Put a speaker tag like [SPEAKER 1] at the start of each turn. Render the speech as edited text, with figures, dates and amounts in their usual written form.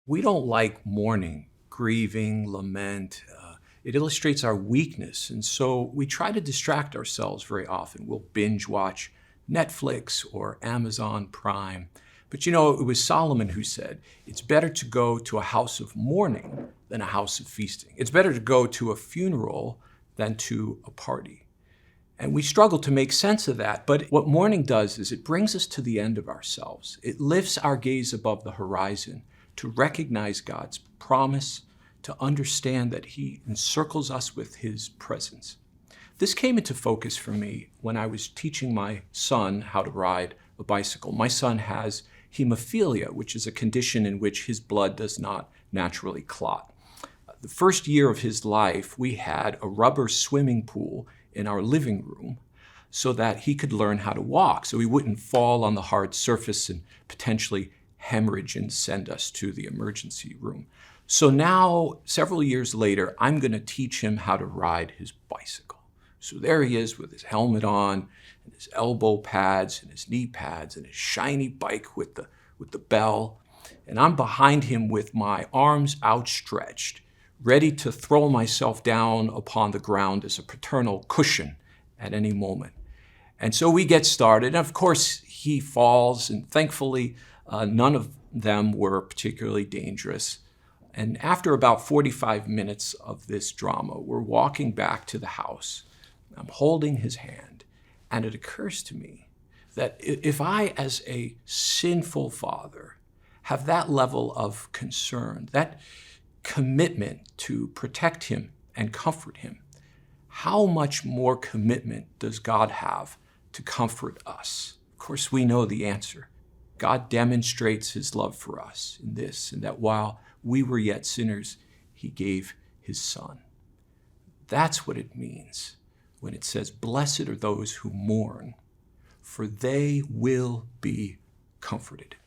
[SPEAKER 1] We don't like mourning, grieving, lament. It illustrates our weakness. And so we try to distract ourselves very often. We'll binge watch Netflix or Amazon Prime. But it was Solomon who said, it's better to go to a house of mourning than a house of feasting. It's better to go to a funeral than to a party. And we struggle to make sense of that. But what mourning does is it brings us to the end of ourselves. It lifts our gaze above the horizon to recognize God's promise, to understand that He encircles us with His presence. This came into focus for me when I was teaching my son how to ride a bicycle. My son has hemophilia, which is a condition in which his blood does not naturally clot. The first year of his life, we had a rubber swimming pool in our living room so that he could learn how to walk, so he wouldn't fall on the hard surface and potentially hemorrhage and send us to the emergency room. So now, several years later, I'm going to teach him how to ride his bicycle. So there he is with his helmet on, and his elbow pads, and his knee pads, and his shiny bike with the bell. And I'm behind him with my arms outstretched, ready to throw myself down upon the ground as a paternal cushion at any moment. And so we get started. And of course, he falls, and thankfully, none of them were particularly dangerous. And after about 45 minutes of this drama, we're walking back to the house. I'm holding his hand, and it occurs to me that if I, as a sinful father, have that level of concern, that commitment to protect him and comfort him, how much more commitment does God have to comfort us? Of course, we know the answer. God demonstrates His love for us in this, and that while we were yet sinners, He gave His Son. That's what it means when it says, "Blessed are those who mourn, for they will be comforted."